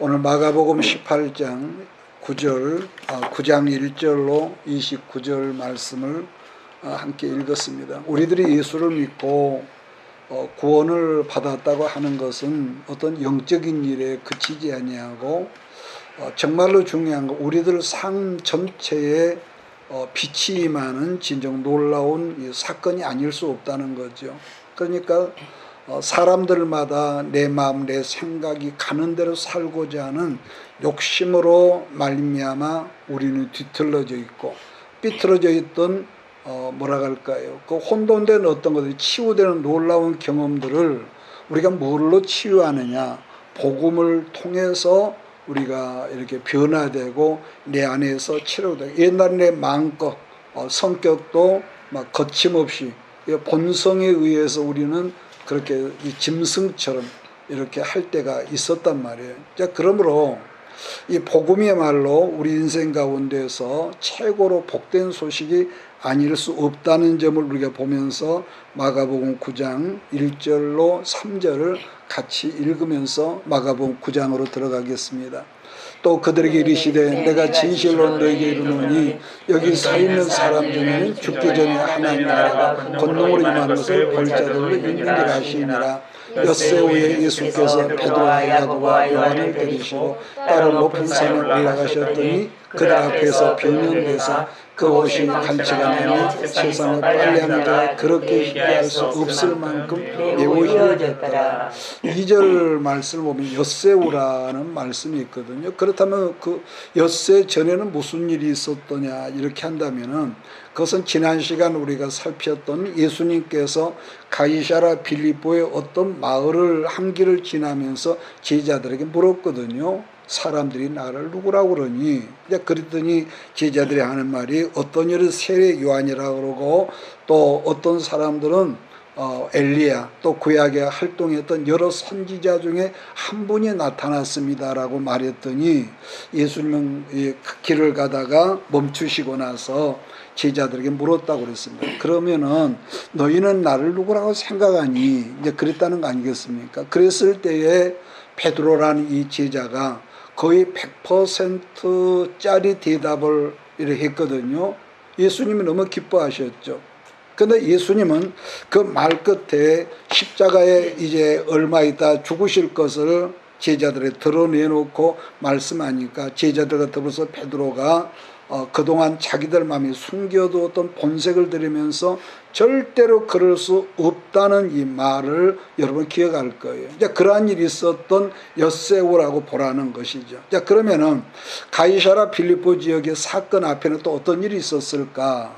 오늘 마가복음 18장 9장 1절로 29절 말씀을 함께 읽었습니다. 우리들이 예수를 믿고 구원을 받았다고 하는 것은 어떤 영적인 일에 그치지 아니하고 정말로 중요한 건 우리들 삶 전체에 빛이 임하는 진정 놀라운 사건이 아닐 수 없다는 거죠. 그러니까 사람들마다 내 마음 내 생각이 가는 대로 살고자 하는 욕심으로 말미암아 우리는 뒤틀러져 있고 삐뚤어져 있던 뭐라 할까요? 그 혼돈된 어떤 것들이 치유되는 놀라운 경험들을 우리가 뭘로 치유하느냐? 복음을 통해서 우리가 이렇게 변화되고 내 안에서 치료되고 옛날 내 마음껏 성격도 막 거침없이 본성에 의해서 우리는 그렇게 이 짐승처럼 이렇게 할 때가 있었단 말이에요. 자, 그러므로 이 복음이야말로 우리 인생 가운데서 최고로 복된 소식이 아닐 수 없다는 점을 우리가 보면서 마가복음 9장 1절로 3절을 같이 읽으면서 마가복음 9장으로 들어가겠습니다. 또 그들에게 이르시되 내가 진실로 너에게 이르노니 여기 서 있는 사람 중에는 죽기 전에 하나님 나라가 권능으로 임하는 것을 볼 자들로 있느니라 하시니라. 엿새 후에 예수께서 베드로와 야고보와 요한을 데리시고 따로 높은 산에 올라가셨더니 그들 앞에서 변형돼서 그 옷이 간치가 나며 세상을 빨래하는 자가 그렇게 쉽게 할 수 없을 만큼 매우 희어졌더라. 2절 말씀을 보면 엿새우라는 말씀이 있거든요. 그렇다면 그 엿새 전에는 무슨 일이 있었더냐 이렇게 한다면은 그것은 지난 시간 우리가 살폈던 예수님께서 가이사랴 빌립보의 어떤 마을을 한 길을 지나면서 제자들에게 물었거든요. 사람들이 나를 누구라고 그러니? 그랬더니 제자들이 하는 말이 어떤 일은 세례 요한이라고 그러고 또 어떤 사람들은 엘리야 또 구약에 활동했던 여러 선지자 중에 한 분이 나타났습니다라고 말했더니 예수님은 길을 가다가 멈추시고 나서 제자들에게 물었다고 그랬습니다. 그러면은 너희는 나를 누구라고 생각하니? 이제 그랬다는 거 아니겠습니까? 그랬을 때에 베드로라는 이 제자가 거의 100%짜리 대답을 이렇게 했거든요. 예수님이 너무 기뻐하셨죠. 그런데 예수님은 그 말 끝에 십자가에 이제 얼마 있다 죽으실 것을 제자들에 드러내놓고 말씀하니까 제자들과 더불어서 베드로가 그동안 자기들 마음에 숨겨두었던 본색을 들으면서 절대로 그럴 수 없다는 이 말을 여러분 기억할 거예요. 이제 그러한 일이 있었던 엿새우라고 보라는 것이죠. 자, 그러면은 가이사랴 빌립보 지역의 사건 앞에는 또 어떤 일이 있었을까?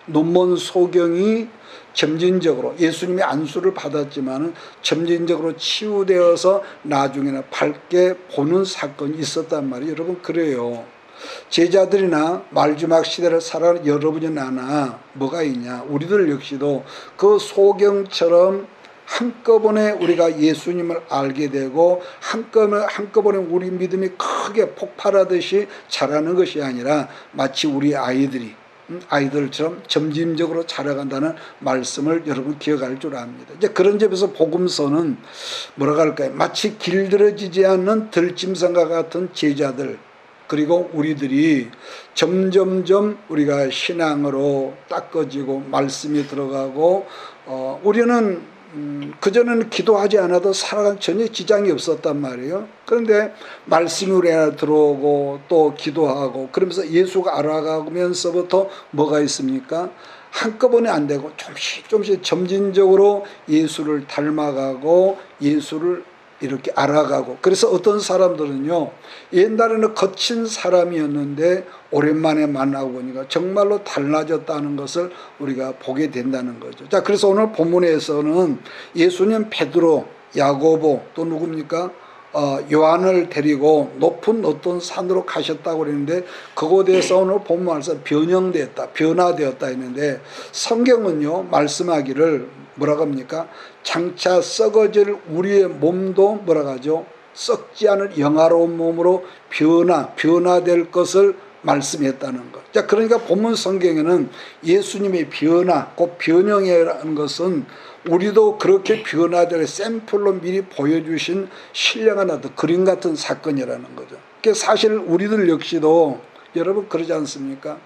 눈먼 소경이 점진적으로 예수님이 안수를 받았지만은 점진적으로 치유되어서 나중에는 밝게 보는 사건이 있었단 말이에요. 여러분 그래요. 제자들이나 마지막 시대를 살아가는 여러분이 나나 뭐가 있냐? 우리들 역시도 그 소경처럼 한꺼번에 우리가 예수님을 알게 되고 한꺼번에 우리 믿음이 크게 폭발하듯이 자라는 것이 아니라 마치 우리 아이들처럼 점진적으로 자라간다는 말씀을 여러분 기억할 줄 압니다. 이제 그런 점에서 복음서는 뭐라고 할까요? 마치 길들여지지 않는 들짐승과 같은 제자들 그리고 우리들이 점점점 우리가 신앙으로 닦아지고 말씀이 들어가고 우리는 그전에는 기도하지 않아도 살아간 전혀 지장이 없었단 말이에요. 그런데 말씀이 우리 안에 들어오고 또 기도하고 그러면서 예수가 알아가면서부터 뭐가 있습니까? 한꺼번에 안 되고 조금씩 점진적으로 예수를 닮아가고 예수를 이렇게 알아가고 그래서 어떤 사람들은요 옛날에는 거친 사람이었는데 오랜만에 만나고 보니까 정말로 달라졌다는 것을 우리가 보게 된다는 거죠. 자, 그래서 오늘 본문에서는 예수님 베드로, 야고보 또 누굽니까? 요한을 데리고 높은 어떤 산으로 가셨다고 그랬는데 그곳에서 오늘 본문에서 변화되었다 했는데 성경은요 말씀하기를 뭐라고 합니까? 장차 썩어질 우리의 몸도 뭐라고 하죠? 썩지 않을 영화로운 몸으로 변화될 것을 말씀했다는 것. 자, 그러니까 본문 성경에는 예수님의 변화, 곧 변형이라는 것은 우리도 그렇게 변화될 샘플로 미리 보여주신 신령한 어떤 그림 같은 사건이라는 거죠. 그러니까 사실 우리들 역시도 여러분 그러지 않습니까?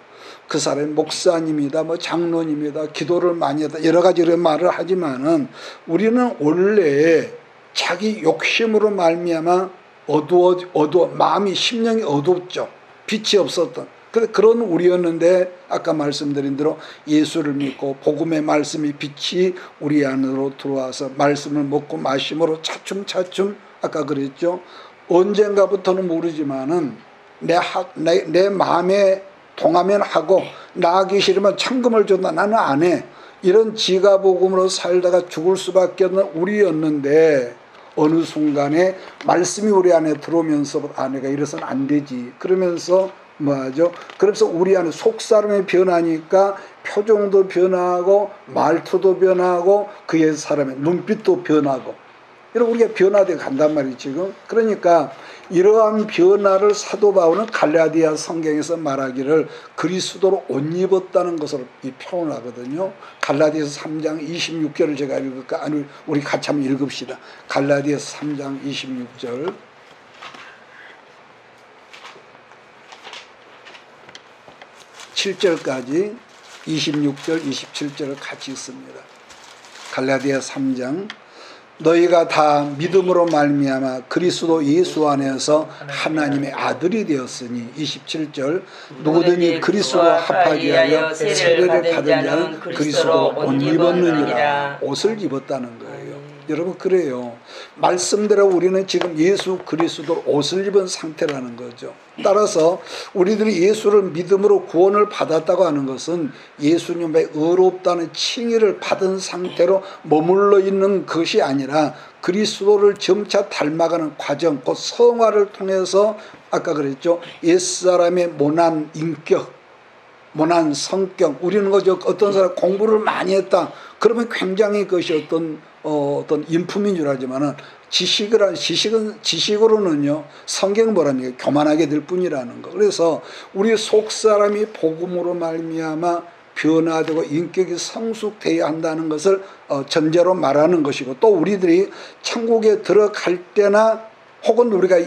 그 사람이 목사님이다, 뭐 장로님이다, 기도를 많이 했다, 여러 가지 이런 말을 하지만은 우리는 원래 자기 욕심으로 말미암아 어두워 마음이 심령이 어둡죠. 빛이 없었던 그런 우리였는데 아까 말씀드린 대로 예수를 믿고 복음의 말씀이 빛이 우리 안으로 들어와서 말씀을 먹고 마심으로 차츰차츰 아까 그랬죠. 언젠가부터는 모르지만은 내 마음에 동하면 하고 나가기 싫으면 천금을 준다. 나는 안 해. 이런 지가복음으로 살다가 죽을 수밖에 없는 우리였는데 어느 순간에 말씀이 우리 안에 들어오면서 내가 이래서는 안 되지. 그러면서 뭐하죠? 그래서 우리 안에 속사람이 변하니까 표정도 변하고 말투도 변하고 그의 사람의 눈빛도 변하고 이런 우리가 변화되어 간단 말이지 지금. 그러니까 이러한 변화를 사도 바울은 갈라디아 성경에서 말하기를 그리스도로 옷 입었다는 것으로 표현을 하거든요. 갈라디아서 3장 26절을 제가 읽을까? 아니, 우리 같이 한번 읽읍시다. 갈라디아서 3장 26절. (7절까지) 26절 27절을 같이 읽습니다. 갈라디아 3장. 너희가 다 믿음으로 말미암아 그리스도 예수 안에서 하나님의 아들이 되었으니 27절. 누구든지 그리스도와 합하기 위하여 세례를 받은 자는 그리스도로 옷 입었느니라. 옷을 입었다는 거예요. 여러분 그래요. 말씀대로 우리는 지금 예수 그리스도 옷을 입은 상태라는 거죠. 따라서 우리들이 예수를 믿음으로 구원을 받았다고 하는 것은 예수님의 의롭다는 칭의를 받은 상태로 머물러 있는 것이 아니라 그리스도를 점차 닮아가는 과정, 곧 성화를 통해서 아까 그랬죠. 옛사람의 모난 인격, 모난 성격. 우리는 거죠. 어떤 사람 공부를 많이 했다. 그러면 굉장히 그것이 어떤 인품인 줄 알지만은 지식으로는요, 성경 뭐랍니까? 교만하게 될 뿐이라는 거. 그래서 우리 속 사람이 복음으로 말미암아 변화되고 인격이 성숙되어야 한다는 것을 전제로 말하는 것이고, 또 우리들이 천국에 들어갈 때나 혹은 우리가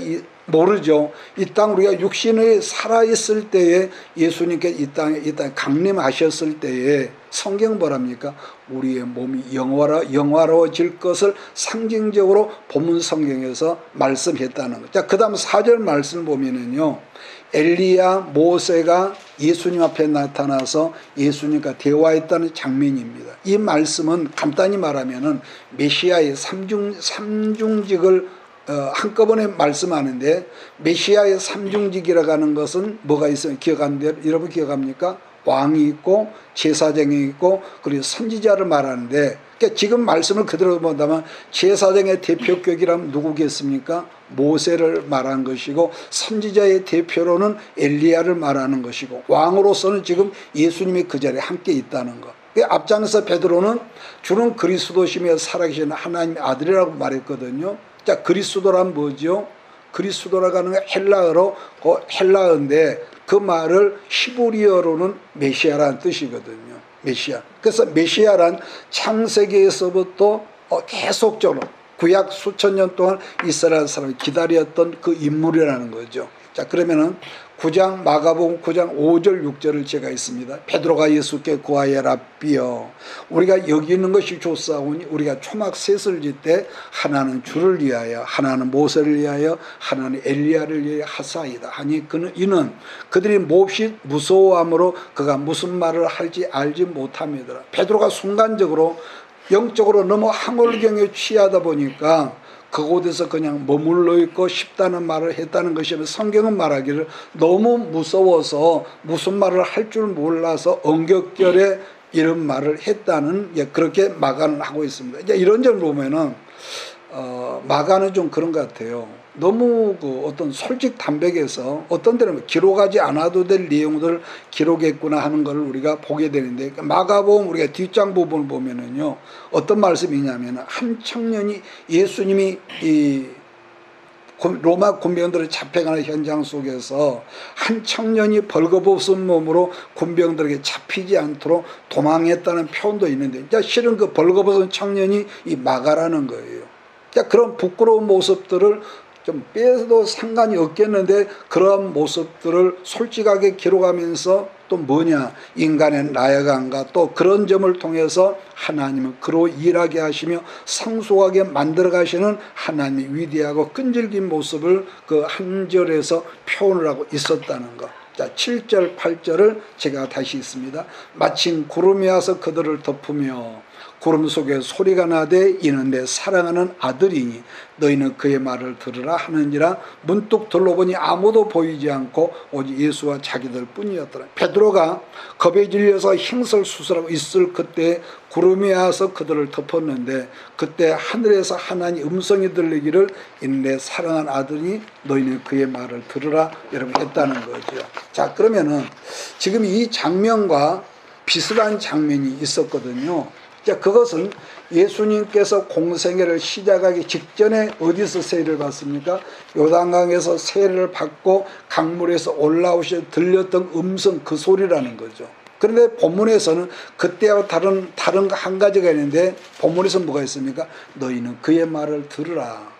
모르죠. 이 땅 우리가 육신이 살아있을 때에 예수님께 이 땅에 강림하셨을 때에 성경 뭐랍니까? 우리의 몸이 영화로워질 것을 상징적으로 본문 성경에서 말씀했다는 것. 자, 그 다음 4절 말씀을 보면은요, 엘리야, 모세가 예수님 앞에 나타나서 예수님과 대화했다는 장면입니다. 이 말씀은 간단히 말하면은 메시아의 삼중직을 한꺼번에 말씀하는데, 메시아의 삼중직이라고 하는 것은 뭐가 있어요? 여러분 기억합니까? 왕이 있고 제사장이 있고 그리고 선지자를 말하는데, 그러니까 지금 말씀을 그대로 본다면 제사장의 대표격이라면 누구겠습니까? 모세를 말한 것이고, 선지자의 대표로는 엘리야를 말하는 것이고, 왕으로서는 지금 예수님이 그 자리에 함께 있다는 것. 앞장에서 베드로는 주는 그리스도시며 살아계신 하나님의 아들이라고 말했거든요. 자, 그리스도란 뭐죠? 그리스도라고 하는 게 헬라어로 헬라어인데 그 말을 히브리어로는 메시아라는 뜻이거든요. 메시아. 그래서 메시아란 창세기에서부터 계속적으로 구약 수천 년 동안 이스라엘 사람이 기다렸던 그 인물이라는 거죠. 자, 그러면은 마가복음 9장 5절 6절을 제가 있습니다. 베드로가 예수께 구하여 랍비여, 우리가 여기 있는 것이 좋사오니 우리가 초막 셋을 짓되 하나는 주를 위하여, 하나는 모세를 위하여, 하나는 엘리야를 위하여 하사이다 하니 이는 그들이 몹시 무서워함으로 그가 무슨 말을 할지 알지 못함이더라. 베드로가 순간적으로 영적으로 너무 항월경에 취하다 보니까 그곳에서 그냥 머물러 있고 싶다는 말을 했다는 것이면, 성경은 말하기를 너무 무서워서 무슨 말을 할 줄 몰라서 엉겹결에 이런 말을 했다는, 그렇게 마가는 하고 있습니다. 이제 이런 점을 보면은 마가는 좀 그런 것 같아요. 너무 어떤 솔직 담백해서 어떤 데는 기록하지 않아도 될 내용들을 기록했구나 하는 걸 우리가 보게 되는데, 마가복음 우리가 뒷장 부분을 보면은요, 어떤 말씀이냐면 한 청년이 예수님이 로마 군병들이 잡혀가는 현장 속에서 한 청년이 벌거벗은 몸으로 군병들에게 잡히지 않도록 도망했다는 표현도 있는데, 실은 그 벌거벗은 청년이 이 마가라는 거예요. 그런 부끄러운 모습들을 좀 빼도 상관이 없겠는데, 그런 모습들을 솔직하게 기록하면서 또 뭐냐, 인간의 나약함과 또 그런 점을 통해서 하나님은 그로 일하게 하시며 성숙하게 만들어 가시는 하나님의 위대하고 끈질긴 모습을 그 한 절에서 표현을 하고 있었다는 것. 자, 7절 8절을 제가 다시 읽습니다. 마침 구름이 와서 그들을 덮으며 구름 속에 소리가 나되 이는 내 사랑하는 아들이니 너희는 그의 말을 들으라 하느니라. 문득 둘러보니 아무도 보이지 않고 오직 예수와 자기들 뿐이었더라. 베드로가 겁에 질려서 횡설수설하고 있을 그때 구름이 와서 그들을 덮었는데, 그때 하늘에서 하나님 음성이 들리기를 이는 내 사랑하는 아들이 너희는 그의 말을 들으라 여러분 했다는 거죠. 자, 그러면은 지금 이 장면과 비슷한 장면이 있었거든요. 자, 그것은 예수님께서 공생애를 시작하기 직전에 어디서 세례를 받습니까? 요단강에서 세례를 받고 강물에서 올라오셔 들렸던 음성, 그 소리라는 거죠. 그런데 본문에서는 그때와 다른 한 가지가 있는데, 본문에서 뭐가 있습니까? 너희는 그의 말을 들으라.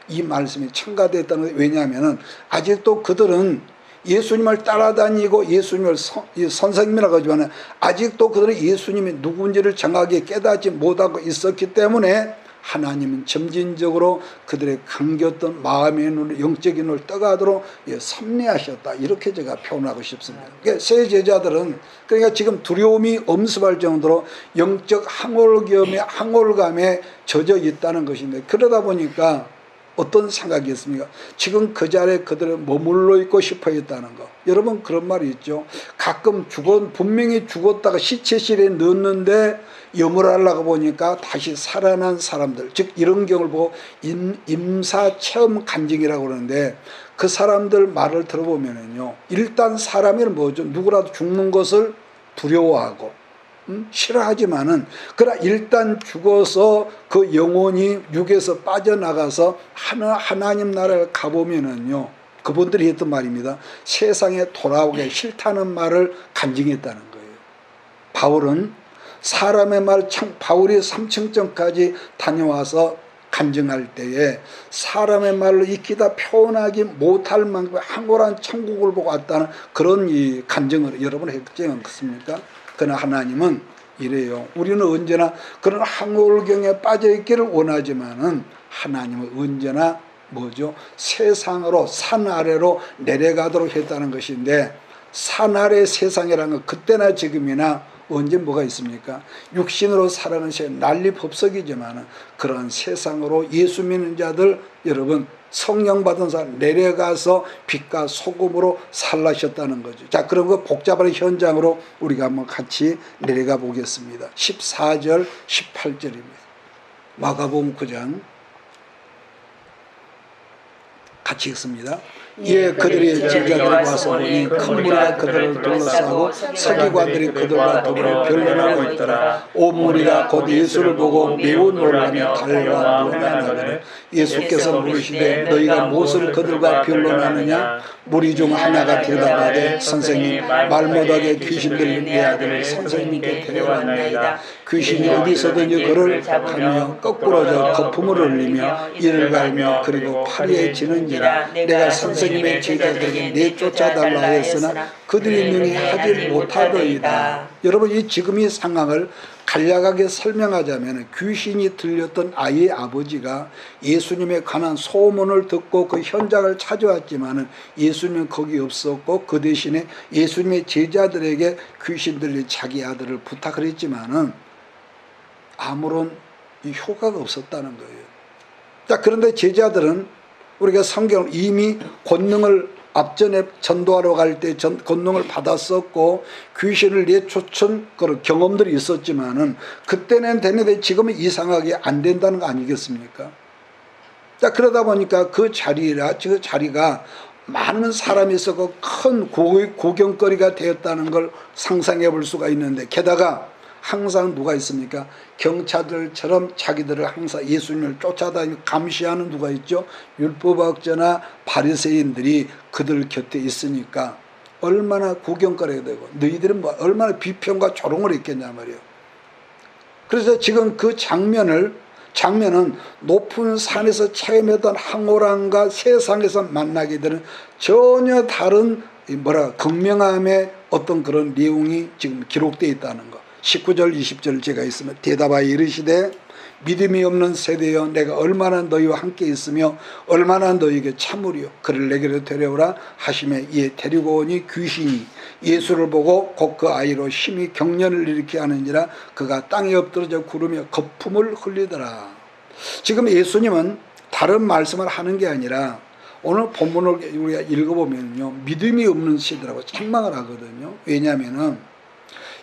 이 말씀이 첨가되었다는 거예요. 왜냐하면 아직도 그들은 예수님을 따라다니고 예수님을 선생님이라고 하지만 아직도 그들은 예수님이 누군지를 정확하게 깨닫지 못하고 있었기 때문에 하나님은 점진적으로 그들의 감겼던 마음의 눈을, 영적인 눈을 떠가도록 섭리하셨다, 이렇게 제가 표현하고 싶습니다. 그러니까 새 제자들은 그러니까 지금 두려움이 엄습할 정도로 영적 항홀감에 젖어 있다는 것인데, 그러다 보니까 어떤 생각이었습니까? 지금 그 자리에 그들은 머물러 있고 싶어 했다는 거. 여러분, 그런 말이 있죠. 가끔 분명히 죽었다가 시체실에 넣었는데 염을하려고 보니까 다시 살아난 사람들, 즉 이런 경우를 보고 임사체험 간증이라고 그러는데, 그 사람들 말을 들어보면요, 일단 사람은 뭐죠? 누구라도 죽는 것을 두려워하고 싫어하지만은, 그러나 일단 죽어서 그 영혼이 육에서 빠져나가서 하나님 나라를 가보면은요, 그분들이 했던 말입니다. 세상에 돌아오기 싫다는 말을 간증했다는 거예요. 바울은 사람의 바울이 3층전까지 다녀와서 간증할 때에 사람의 말로 익히다 표현하기 못할 만큼 황홀한 천국을 보고 왔다는 그런 이 간증을 여러분 했지 않겠습니까? 그러나 하나님은 이래요. 우리는 언제나 그런 황홀경에 빠져있기를 원하지만은 하나님은 언제나 뭐죠? 세상으로, 산 아래로 내려가도록 했다는 것인데, 산 아래 세상이라는 건 그때나 지금이나 언제 뭐가 있습니까? 육신으로 살아가는 세상 난리법석이지만 그런 세상으로 예수 믿는 자들, 여러분 성령 받은 사람 내려가서 빛과 소금으로 살라셨다는 거죠. 자, 그럼 그 복잡한 현장으로 우리가 한번 같이 내려가 보겠습니다. 14절 18절입니다. 마가복음 9장 같이 읽습니다. 예, 그들이 제자들이 와서 보니 큰 무리가 그들을 둘러싸고 서기관들이 그들과 더불어 변론하고 있더라. 온 무리가 곧 예수를 보고 매우 놀라며 달려와 변론하거늘 예수께서 물으시되 너희가 무엇을 그들과 변론하느냐? 무리 중 하나가 대답하되 선생님, 말 못하게 귀신 들린 내 아들을 선생님께 데려왔나이다. 귀신이 어디서든지 그를 가며 거꾸러져 거품을 흘리며 이를 갈며 그리고 파리에 지는지라. 내가 선생님의 제자들에게 내쫓아달라 하였으나 그들이 능히 하지 못하더이다. 여러분, 이 지금 이 상황을 간략하게 설명하자면, 귀신이 들렸던 아이의 아버지가 예수님에 관한 소문을 듣고 그 현장을 찾아왔지만 예수님은 거기 없었고, 그 대신에 예수님의 제자들에게 귀신 들린 자기 아들을 부탁을 했지만 아무런 효과가 없었다는 거예요. 자, 그런데 제자들은 우리가 성경을 이미 권능을 앞전에 전도하러 갈 때 권능을 받았었고 귀신을 내쫓은 그런 경험들이 있었지만은 그때는 되는데 지금은 이상하게 안 된다는 거 아니겠습니까? 자, 그러다 보니까 그 자리가 많은 사람이 있었고 큰 구경거리가 되었다는 걸 상상해 볼 수가 있는데, 게다가 항상 누가 있습니까? 경찰들처럼 자기들을 항상 예수님을 쫓아다니고 감시하는 누가 있죠? 율법학자나 바리새인들이 그들 곁에 있으니까 얼마나 구경거리가 되고 너희들은 뭐 얼마나 비평과 조롱을 했겠냐 말이에요. 그래서 지금 그 장면은 높은 산에서 체험했던 황홀함과 세상에서 만나게 되는 전혀 다른 극명함의 어떤 그런 내용이 지금 기록되어 있다는 거. 19절 20절 제가 있으면 대답하여 이르시되 믿음이 없는 세대여 내가 얼마나 너희와 함께 있으며 얼마나 너희에게 참으리요 그를 내게로 데려오라 하시매 이에 데리고 오니 귀신이 예수를 보고 곧 그 아이로 심히 경련을 일으키게 하느니라 그가 땅에 엎드러져 구르며 거품을 흘리더라. 지금 예수님은 다른 말씀을 하는 게 아니라 오늘 본문을 우리가 읽어보면요 믿음이 없는 세대라고 책망을 하거든요. 왜냐하면은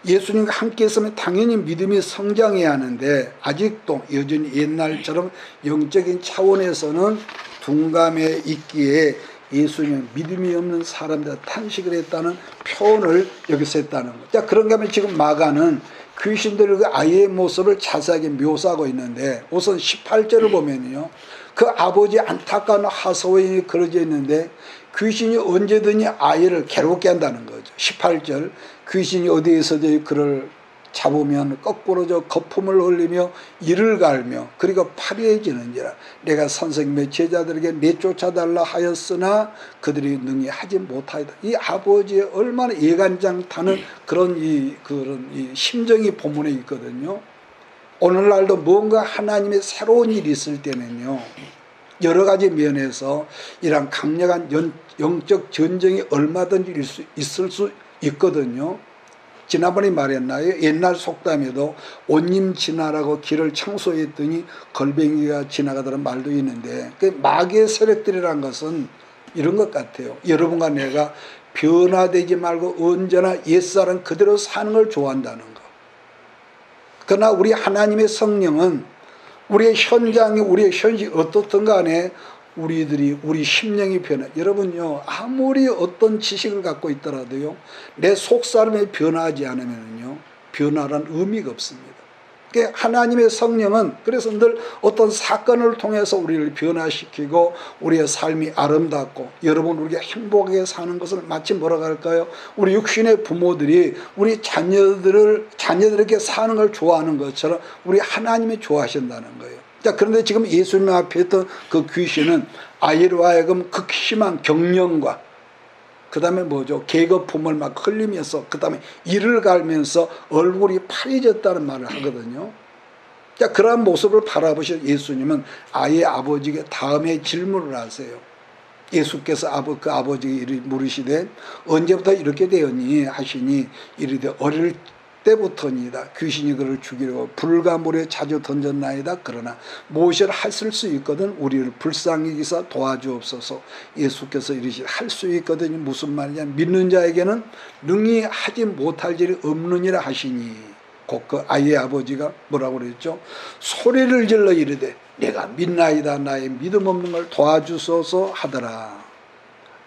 예수님과 함께 있으면 당연히 믿음이 성장해야 하는데 아직도 여전히 옛날처럼 영적인 차원에서는 둔감해 있기에 예수님은 믿음이 없는 사람들 탄식을 했다는 표현을 여기서 했다는 것. 자, 그런가 하면 지금 마가는 귀신들의 그 아이의 모습을 자세하게 묘사하고 있는데 우선 18절을 보면요 그 아버지 안타까운 하소연이 그려져 있는데 귀신이 언제든지 아이를 괴롭게 한다는 거죠. 18절 귀신이 어디에서든지 그를 잡으면 거꾸로 거품을 흘리며 이를 갈며 그리고 파리해지는지라 내가 선생님의 제자들에게 내쫓아달라 하였으나 그들이 능히 하지 못하였다. 이 아버지의 얼마나 예간장타는 그런 이 심정이 본문에 있거든요. 오늘날도 뭔가 하나님의 새로운 일이 있을 때는요 여러 가지 면에서 이런 강력한 영적 전쟁이 얼마든지 있을 수 있거든요. 지난번에 말했나요? 옛날 속담에도 온님 지나라고 길을 청소했더니 걸뱅이가 지나가더라는 말도 있는데 그 마귀의 세력들이란 것은 이런 것 같아요. 여러분과 내가 변화되지 말고 언제나 옛사람 그대로 사는 걸 좋아한다는 거. 그러나 우리 하나님의 성령은 우리의 현장이 우리의 현실이 어떻든 간에 우리 심령이 변해. 여러분요 아무리 어떤 지식을 갖고 있더라도요 내 속사람이 변화하지 않으면요 변화란 의미가 없습니다. 그러니까 하나님의 성령은 그래서 늘 어떤 사건을 통해서 우리를 변화시키고 우리의 삶이 아름답고 여러분 우리가 행복하게 사는 것을 마치 뭐라고 할까요? 우리 육신의 부모들이 우리 자녀들에게 사는 걸 좋아하는 것처럼 우리 하나님이 좋아하신다는 거예요. 자, 그런데 지금 예수님 앞에 있던 그 귀신은 아이로 하여금 극심한 경련과 그 다음에 뭐죠? 계거품을 막 흘리면서 그 다음에 이를 갈면서 얼굴이 파래졌다는 말을 하거든요. 자, 그러한 모습을 바라보신 예수님은 아이의 아버지에게 다음에 질문을 하세요. 예수께서 그 아버지에게 물으시되 언제부터 이렇게 되었니 하시니 이르되 어릴 때부터니이다. 귀신이 그를 죽이려고 불과 물에 자주 던졌나이다. 그러나 무엇을 하실 수 있거든 우리를 불쌍히 여기사 도와주옵소서. 예수께서 이르시되 할 수 있거든 무슨 말이냐 믿는 자에게는 능히 하지 못할 일이 없느니라 하시니 곧 그 아이의 아버지가 뭐라고 그랬죠? 소리를 질러 이르되 내가 믿나이다. 나의 믿음 없는 걸 도와주소서 하더라.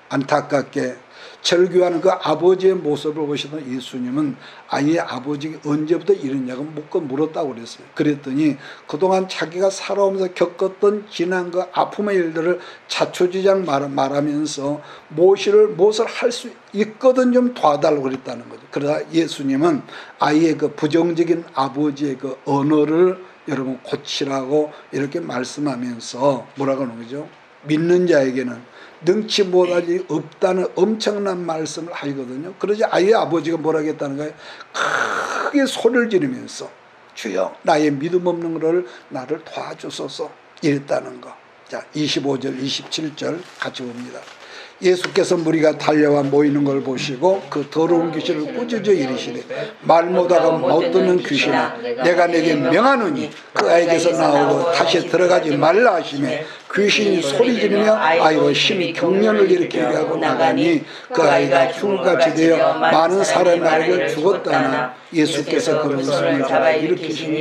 안타깝게 절규하는 그 아버지의 모습을 보시던 예수님은 아이의 아버지가 언제부터 이랬냐고 묻고 물었다고 그랬어요. 그랬더니 그동안 자기가 살아오면서 겪었던 지난 그 아픔의 일들을 자초지장 말하면서 무엇을 할 수 있거든 좀 도와달라고 그랬다는 거죠. 그러다 예수님은 아이의 그 부정적인 아버지의 그 언어를 여러분 고치라고 이렇게 말씀하면서 뭐라고 하는 거죠? 믿는 자에게는 능치 못할 일이 없다는 엄청난 말씀을 하거든요. 그러지 아이의 아버지가 뭐라 했다는 거예요? 크게 소리를 지르면서 주여 나의 믿음 없는 것을 나를 도와주소서 이랬다는 거. 자, 25절 27절 같이 봅니다. 예수께서 무리가 달려와 모이는 걸 보시고 그 더러운 귀신을 꾸짖어 이르시되 말 못하고 못 듣는 귀신아 내가 내게 명하노니 그 아이에게서 나오고 다시 들어가지 말라 하시매 귀신이 소리 지르며 아이로 심히 경련을 일으키게 하고 나가니 그 아이가 죽음같이 되어 많은 사람의 아이를 죽었다나 예수께서 그 웃음을 잡아 일으키시니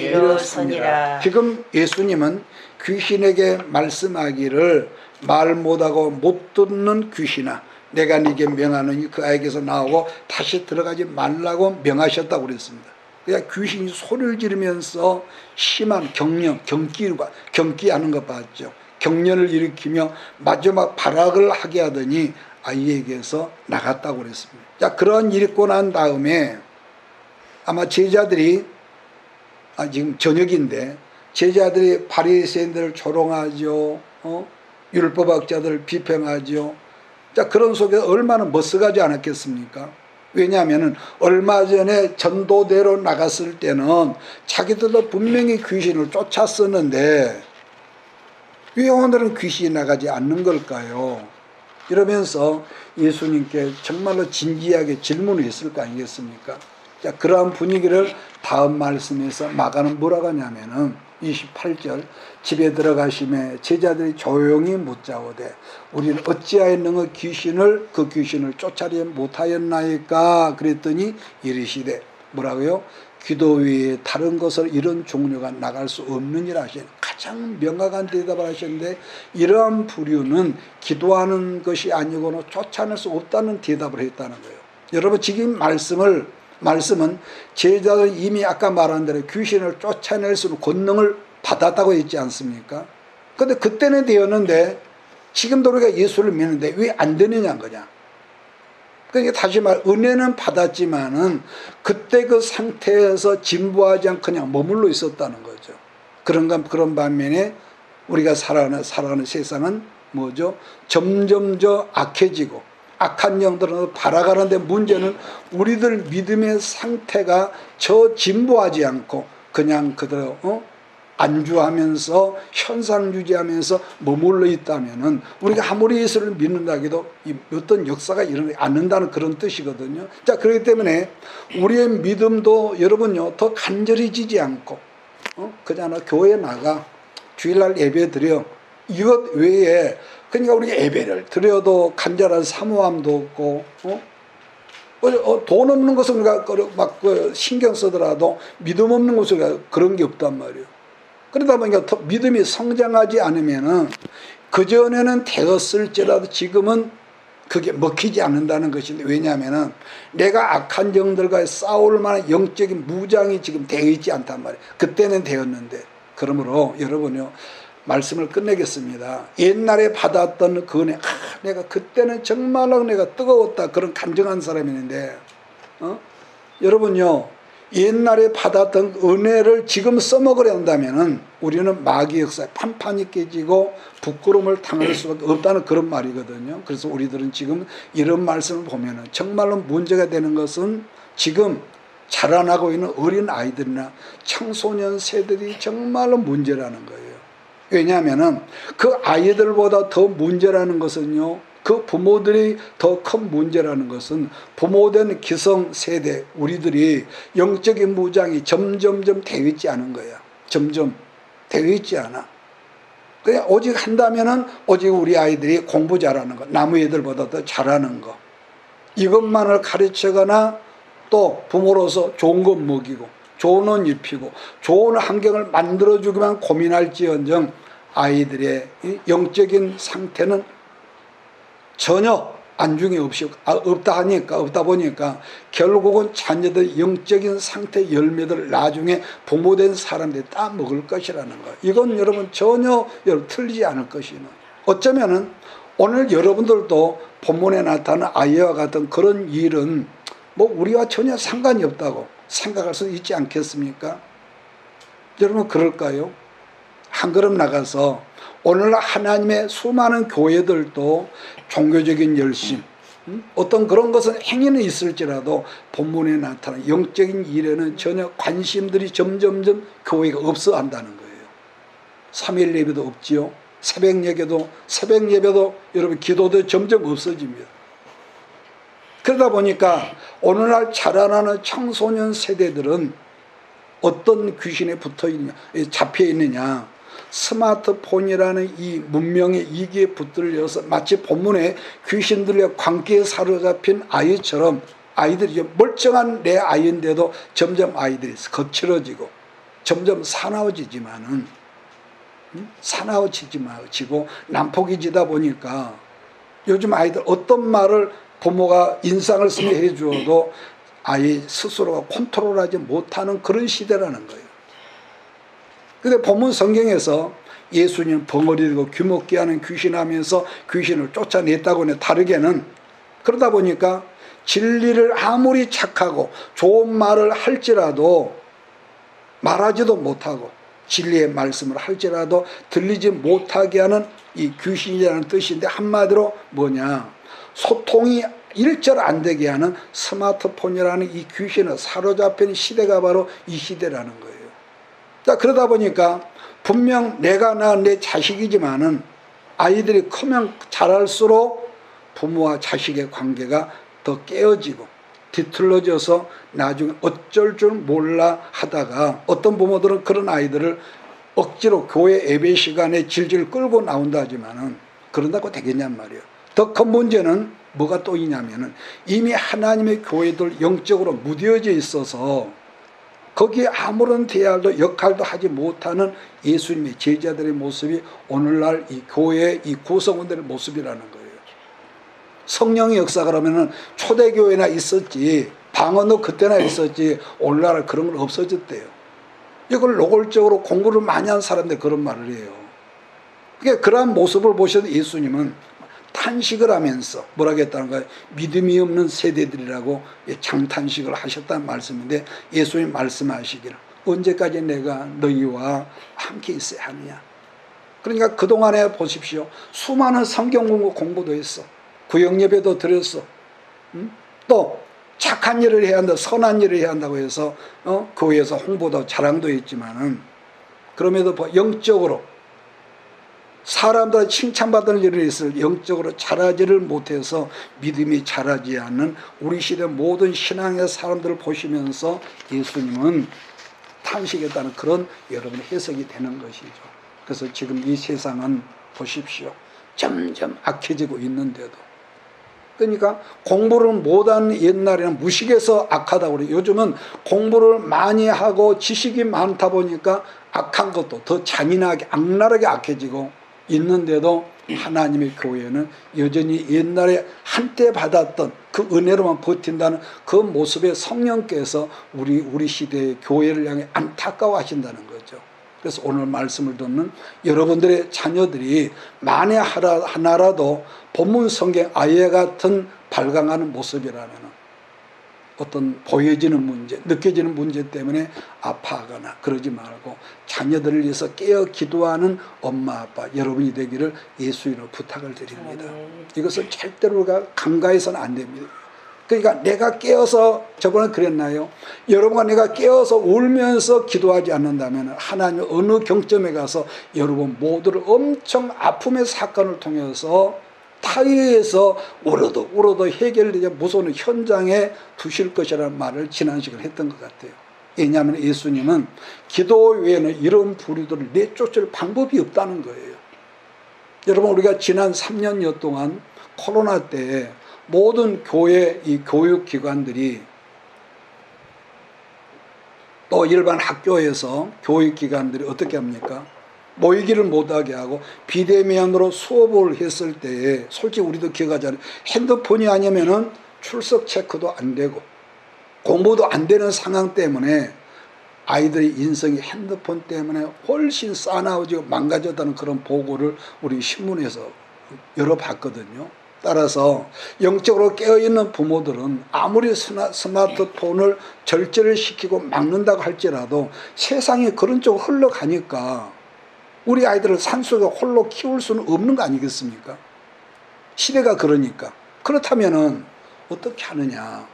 일어서니라. 지금 예수님은 귀신에게 말씀하기를 말 못하고 못 듣는 귀신아 내가 네게 명하노니 그 아이에게서 나오고 다시 들어가지 말라고 명하셨다고 그랬습니다. 그냥 귀신이 소리를 지르면서 심한 경기하는 거 봤죠. 경련을 일으키며 마지막 발악을 하게 하더니 아이에게서 나갔다고 그랬습니다. 자, 그런 일이 있고 난 다음에 아마 제자들이 지금 저녁인데 제자들이 바리새인들을 조롱하죠. 율법학자들을 비평하죠. 자, 그런 속에서 얼마나 머쓱하지 않았겠습니까? 왜냐하면 얼마 전에 전도대로 나갔을 때는 자기들도 분명히 귀신을 쫓았었는데 왜 오늘은 귀신이 나가지 않는 걸까요? 이러면서 예수님께 정말로 진지하게 질문을 했을 거 아니겠습니까? 자, 그러한 분위기를 다음 말씀에서 마가는 뭐라고 하냐면은 28절 집에 들어가심에 제자들이 조용히 묻자오되 우리는 어찌하였느냐 그 귀신을 쫓아내 못하였나이까 그랬더니 이르시되 뭐라고요? 기도 외에 다른 것을 이런 종류가 나갈 수 없느니라 하시는 가장 명확한 대답을 하셨는데 이러한 부류는 기도하는 것이 아니고는 쫓아낼 수 없다는 대답을 했다는 거예요. 여러분 지금 말씀은 제자들 이미 아까 말한 대로 귀신을 쫓아낼 수 있는 권능을 받았다고 했지 않습니까? 근데 그때는 되었는데 지금도 우리가 예수를 믿는데 왜 안 되느냐는 거냐. 그러니까 다시 은혜는 받았지만은 그때 그 상태에서 진보하지 않고 그냥 머물러 있었다는 거죠. 그런 반면에 우리가 살아가는 세상은 뭐죠? 점점 악해지고 악한 영들은 발아가는데 문제는 우리들 믿음의 상태가 진보하지 않고 그냥 그대로 안주하면서 현상 유지하면서 머물러 있다면은 우리가 아무리 예수를 믿는다 해도 어떤 역사가 일어나지 않는다는 그런 뜻이거든요. 자, 그렇기 때문에 우리의 믿음도 여러분요 더 간절해지지 않고 그냥 교회에 나가 주일날 예배 드려 이것 외에 그러니까 우리 예배를 드려도 간절한 사모함도 없고 돈 없는 것을 우리가 막 신경 쓰더라도 믿음 없는 것을 그런 게 없단 말이에요. 그러다 보니까 더 믿음이 성장하지 않으면은 그전에는 되었을지라도 지금은 그게 먹히지 않는다는 것인데 왜냐하면은 내가 악한 영들과 싸울 만한 영적인 무장이 지금 되어 있지 않단 말이에요. 그때는 되었는데 그러므로 여러분요 말씀을 끝내겠습니다. 옛날에 받았던 그 은혜, 내가 그때는 정말로 내가 뜨거웠다 그런 간증한 사람이었는데 여러분요 옛날에 받았던 은혜를 지금 써먹으려 한다면은 우리는 마귀 역사에 판판이 깨지고 부끄러움을 당할 수밖에 없다는 그런 말이거든요. 그래서 우리들은 지금 이런 말씀을 보면은 정말로 문제가 되는 것은 지금 자라나고 있는 어린 아이들이나 청소년 세대들이 정말로 문제라는 거예요. 왜냐하면은 그 아이들보다 더 문제라는 것은요, 그 부모들이 더 큰 문제라는 것은 부모된 기성세대 우리들이 영적인 무장이 점점점 되어 있지 않은 거야. 점점 되어 있지 않아. 그냥 오직 한다면은 오직 우리 아이들이 공부 잘하는 거, 나무 애들보다 더 잘하는 거 이것만을 가르치거나 또 부모로서 좋은 것 먹이고 좋은 옷 입히고 좋은 환경을 만들어주기만 고민할지언정 아이들의 영적인 상태는 전혀 안중이 없다 보니까 결국은 자녀들 영적인 상태 열매들 나중에 부모된 사람들이 다 먹을 것이라는 거예요. 이건 여러분 전혀 틀리지 않을 것이는. 어쩌면은 오늘 여러분들도 본문에 나타나는 아이와 같은 그런 일은 뭐 우리와 전혀 상관이 없다고 생각할 수 있지 않겠습니까? 여러분 그럴까요? 한 걸음 나가서 오늘날 하나님의 수많은 교회들도 종교적인 열심 어떤 그런 것은 행위는 있을지라도 본문에 나타나는 영적인 일에는 전혀 관심들이 점점점 교회가 없어 한다는 거예요. 3일 예배도 없지요. 새벽 예배도 여러분 기도도 점점 없어집니다. 그러다 보니까 오늘날 자라나는 청소년 세대들은 어떤 귀신에 잡혀 있느냐. 스마트폰이라는 이 문명의 이기에 붙들려서 마치 본문에 귀신들의 광기에 사로잡힌 아이처럼 아이들이 멀쩡한 내 아이인데도 점점 아이들이 거칠어지고 점점 사나워지지고 난폭해지다 보니까 요즘 아이들 어떤 말을 부모가 인상을 쓰며 해주어도 아이 스스로가 컨트롤하지 못하는 그런 시대라는 거예요. 근데 본문 성경에서 예수님 벙어리 되고 귀먹게 하는 귀신하면서 귀신을 쫓아냈다고는 다르게는, 그러다 보니까 진리를 아무리 착하고 좋은 말을 할지라도 말하지도 못하고 진리의 말씀을 할지라도 들리지 못하게 하는 이 귀신이라는 뜻인데, 한마디로 뭐냐, 소통이 일절 안 되게 하는 스마트폰이라는 이 귀신을 사로잡힌 시대가 바로 이 시대라는 거예요. 자, 그러다 보니까 분명 내가 낳은 내 자식이지만은 아이들이 크면 자랄수록 부모와 자식의 관계가 더 깨어지고 뒤틀러져서 나중에 어쩔 줄 몰라 하다가, 어떤 부모들은 그런 아이들을 억지로 교회 예배 시간에 질질 끌고 나온다 하지만은 그런다고 되겠냔 말이에요. 더 큰 문제는 뭐가 또 있냐면은, 이미 하나님의 교회들 영적으로 무뎌져 있어서 거기에 아무런 대화도 역할도 하지 못하는 예수님의 제자들의 모습이 오늘날 이 교회의 이 구성원들의 모습이라는 거예요. 성령의 역사 그러면은 초대교회나 있었지, 방언도 그때나 있었지, 오늘날 그런 건 없어졌대요. 이걸 노골적으로 공부를 많이 한 사람들 그런 말을 해요. 그러니까 그러한 모습을 보셔도 예수님은 탄식을 하면서 뭐라고 했다는 거예요? 믿음이 없는 세대들이라고 장탄식을 하셨다는 말씀인데, 예수님 말씀하시기를 언제까지 내가 너희와 함께 있어야 하느냐. 그러니까 그동안에 보십시오. 수많은 성경 공부도 했어. 구역예배도 드렸어. 또 착한 일을 해야 한다, 선한 일을 해야 한다고 해서 교회에서 홍보도 자랑도 했지만은, 그럼에도 영적으로 사람들 칭찬받는 일을 했을 영적으로 자라지를 못해서 믿음이 자라지 않는 우리 시대 모든 신앙의 사람들을 보시면서 예수님은 탄식했다는 그런 여러분의 해석이 되는 것이죠. 그래서 지금 이 세상은 보십시오. 점점 악해지고 있는데도, 그러니까 공부를 못하는 옛날에는 무식해서 악하다고 그래요. 요즘은 공부를 많이 하고 지식이 많다 보니까 악한 것도 더 잔인하게 악랄하게 악해지고 있는데도, 하나님의 교회는 여전히 옛날에 한때 받았던 그 은혜로만 버틴다는 그 모습의 성령께서 우리 시대의 교회를 향해 안타까워하신다는 거죠. 그래서 오늘 말씀을 듣는 여러분들의 자녀들이 만에 하나라도 본문 성경 아예 같은 발광하는 모습이라면, 어떤 보여지는 문제, 느껴지는 문제 때문에 아파하거나 그러지 말고 자녀들을 위해서 깨어 기도하는 엄마 아빠 여러분이 되기를 예수 이름으로 부탁을 드립니다. 이것을 절대로 간과해서는 안 됩니다. 그러니까 내가 깨어서, 저번에 그랬나요? 여러분과 내가 깨어서 울면서 기도하지 않는다면 하나님 어느 경점에 가서 여러분 모두를 엄청 아픔의 사건을 통해서 타의에서 울어도 해결되지 무서운 현장에 두실 것이라는 말을 지난 시간에 했던 것 같아요. 왜냐하면 예수님은 기도 외에는 이런 부류들을 내쫓을 방법이 없다는 거예요. 여러분, 우리가 지난 3년여 동안 코로나 때 모든 교회 이 교육기관들이, 또 일반 학교에서 교육기관들이 어떻게 합니까? 모이기를 못하게 하고 비대면으로 수업을 했을 때에 솔직히 우리도 기억하잖아요. 핸드폰이 아니면은 출석 체크도 안 되고 공부도 안 되는 상황 때문에 아이들의 인성이 핸드폰 때문에 훨씬 싸나워지고 망가졌다는 그런 보고를 우리 신문에서 여러 봤거든요. 따라서 영적으로 깨어있는 부모들은 아무리 스마트폰을 절제를 시키고 막는다고 할지라도 세상이 그런 쪽으로 흘러가니까 우리 아이들을 산속에 홀로 키울 수는 없는 거 아니겠습니까? 시대가 그러니까. 그렇다면은 어떻게 하느냐?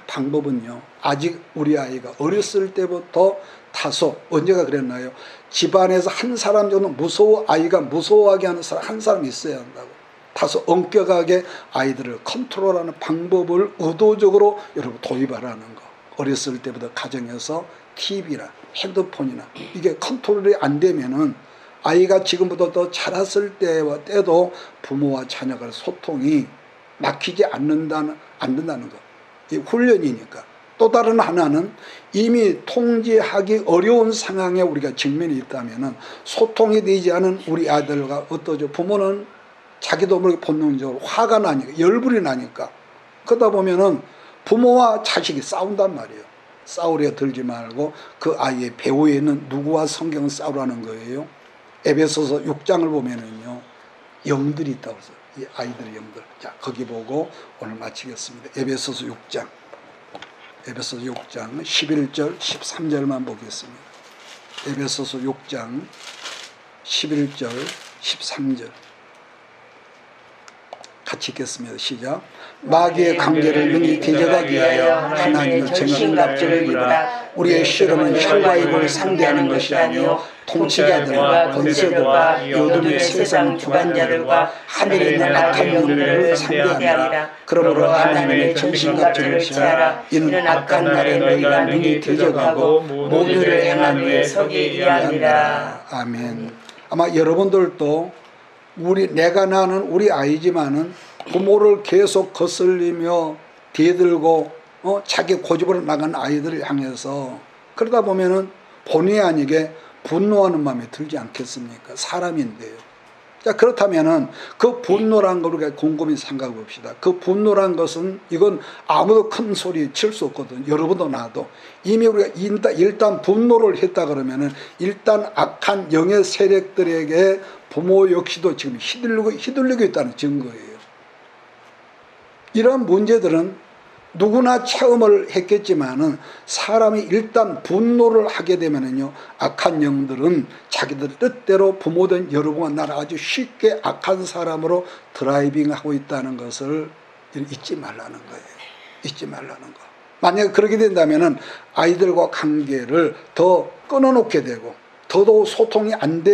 방법은요, 아직 우리 아이가 어렸을 때부터 다소, 언제가 그랬나요? 집안에서 한 사람 정도 아이가 무서워하게 하는 사람 한 사람 있어야 한다고. 다소 엄격하게 아이들을 컨트롤하는 방법을 의도적으로 여러분 도입하라는 거. 어렸을 때부터 가정에서 TV나 핸드폰이나 이게 컨트롤이 안 되면은 아이가 지금부터 더 자랐을 때도 부모와 자녀가 소통이 막히지 않는다는 거. 이 훈련이니까. 또 다른 하나는 이미 통제하기 어려운 상황에 우리가 직면이 있다면은 소통이 되지 않은 우리 아이들과 어떠죠? 부모는 자기도 모르게 본능적으로 화가 나니까, 열불이 나니까 그러다 보면은 부모와 자식이 싸운단 말이에요. 싸우려 들지 말고 그 아이의 배후에는 누구와 성경을 싸우라는 거예요. 에베소서 6장을 보면은요, 영들이 있다고 해서 이 아이들의 영들. 자, 거기 보고 오늘 마치겠습니다. 에베소서 6장 11절 13절만 보겠습니다. 에베소서 6장 11절 13절 같이 읽겠습니다. 시작. 마귀의 관계를 능히 대적하기 위하여 하나님의 전신갑주를 입으라. 우리의 씨름은 혈과 육을 상대하는 것이 아니요 통치자들과 권세들과 요들의 세상 주관자들과 하늘에 있는 악한 영들을 상대하리라. 그러므로 하나님의 전신갑주를 취하라. 이는 악한 날에 너희가 능히 대적하고 모두를 행한 후에 서기 위함이라. 아멘. 아마 여러분들도 내가 낳는 우리 아이지만은 부모를 계속 거슬리며 대들고 자기 고집으로 나간 아이들을 향해서 그러다 보면은 본의 아니게 분노하는 마음이 들지 않겠습니까? 사람인데요. 자, 그렇다면은 그 분노란 걸 우리가 곰곰이 생각해 봅시다. 그 분노란 것은 이건 아무도 큰 소리 칠 수 없거든. 여러분도 나도. 이미 우리가 일단 분노를 했다 그러면은 일단 악한 영의 세력들에게 부모 역시도 지금 휘둘리고 있다는 증거예요. 이런 문제들은 누구나 체험을 했겠지만은 사람이 일단 분노를 하게 되면은요, 악한 영들은 자기들 뜻대로 부모든 여러분과 나를 아주 쉽게 악한 사람으로 드라이빙하고 있다는 것을 잊지 말라는 거예요. 잊지 말라는 거. 만약에 그렇게 된다면은 아이들과 관계를 더 끊어놓게 되고 더더욱 소통이 안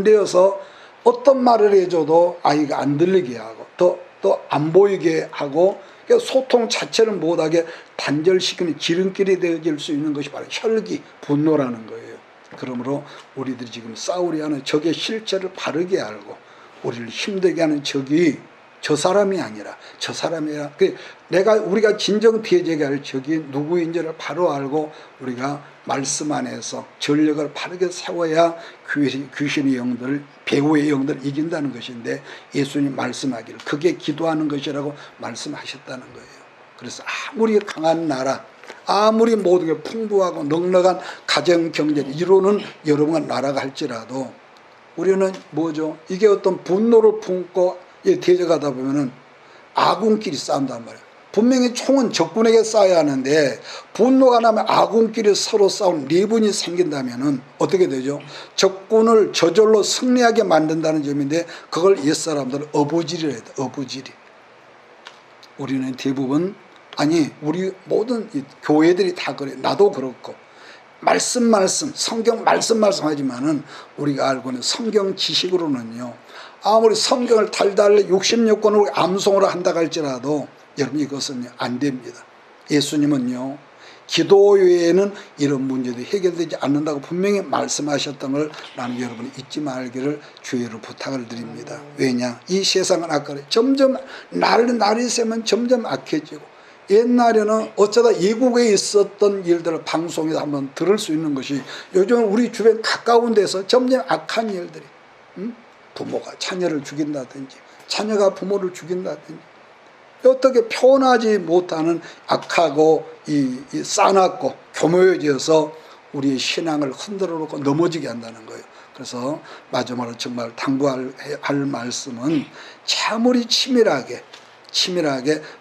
되어서 어떤 말을 해줘도 아이가 안 들리게 하고 또 안 보이게 하고 소통 자체를 못하게 단절시키는 지름길이 되어질 수 있는 것이 바로 혈기, 분노라는 거예요. 그러므로 우리들이 지금 싸우려 하는 적의 실체를 바르게 알고 우리를 힘들게 하는 적이 저 사람이 아니라 저 사람이라 우리가 진정 대적할 적이 누구인지를 바로 알고 우리가 말씀 안에서 전력을 바르게 세워야 귀신의 영들, 배후의 영들을 이긴다는 것인데 예수님 말씀하기를 그게 기도하는 것이라고 말씀하셨다는 거예요. 그래서 아무리 강한 나라, 아무리 모든 게 풍부하고 넉넉한 가정 경제를 이루는 여러분과 나라가 할지라도 우리는 뭐죠? 이게 어떤 분노를 품고 대적하다 보면은 아군끼리 싸운단 말이에요. 분명히 총은 적군에게 쏴야 하는데 분노가 나면 아군끼리 서로 싸우는 내분이 생긴다면은 어떻게 되죠? 적군을 저절로 승리하게 만든다는 점인데 그걸 옛사람들은 어부질이라 해요. 어부질이. 우리는 대부분 우리 모든 교회들이 다 그래. 나도 그렇고 말씀 성경 말씀 하지만은 우리가 알고 있는 성경 지식으로는요, 아무리 성경을 달달 66권을 암송으로 한다 할지라도 여러분 이것은 안 됩니다. 예수님은요, 기도 외에는 이런 문제도 해결되지 않는다고 분명히 말씀하셨던 걸 나는 여러분이 잊지 말기를 주의로 부탁을 드립니다. 왜냐? 이 세상은 아까래 점점 날이 새면 점점 악해지고 옛날에는 어쩌다 예국에 있었던 일들을 방송에서 한번 들을 수 있는 것이 요즘은 우리 주변 가까운 데서 점점 악한 일들이 부모가 자녀를 죽인다든지 자녀가 부모를 죽인다든지 어떻게 표현하지 못하는 악하고 싸납고 교묘해져서 우리의 신앙을 흔들어 놓고 넘어지게 한다는 거예요. 그래서 마지막으로 정말 당부할 말씀은 아무리 치밀하게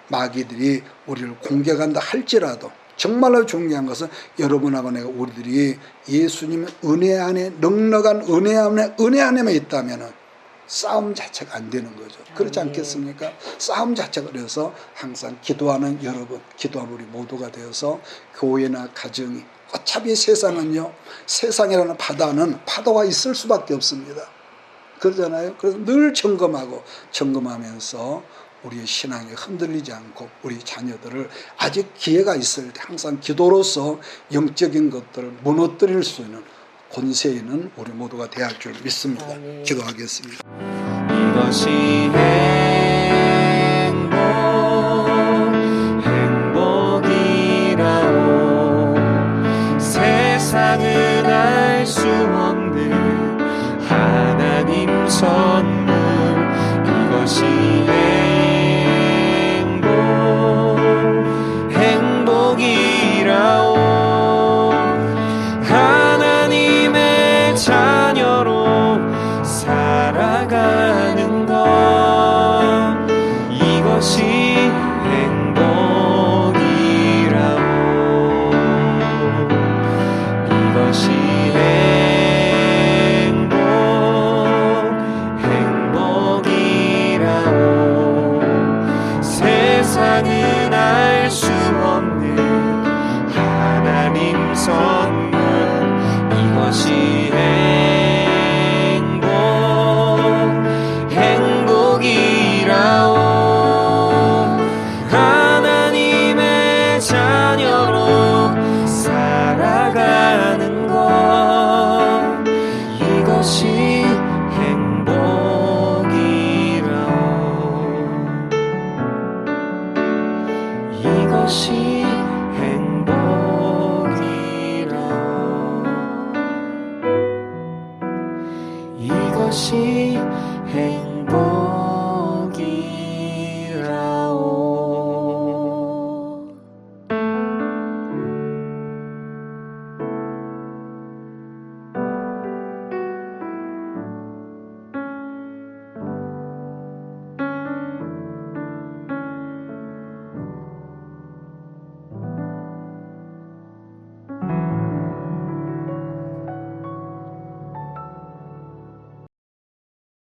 마귀들이 우리를 공격한다 할지라도 정말로 중요한 것은 여러분하고 내가 우리들이 예수님의 은혜 안에 넉넉한 은혜 안에만 있다면은 싸움 자체가 안 되는 거죠. 그렇지 않겠습니까? 싸움 자체가 그래서 항상 기도하는 여러분, 기도하는 우리 모두가 되어서 교회나 가정이 어차피 세상은요, 세상이라는 바다는 파도가 있을 수밖에 없습니다. 그러잖아요. 그래서 늘 점검하면서 우리의 신앙이 흔들리지 않고 우리 자녀들을 아직 기회가 있을 때 항상 기도로서 영적인 것들을 무너뜨릴 수 있는 권세에는 우리 모두가 대할 줄 믿습니다. 기도하겠습니다. 이것이 행복이라오. 세상은 알 수 없는 하나님 선물. 이것이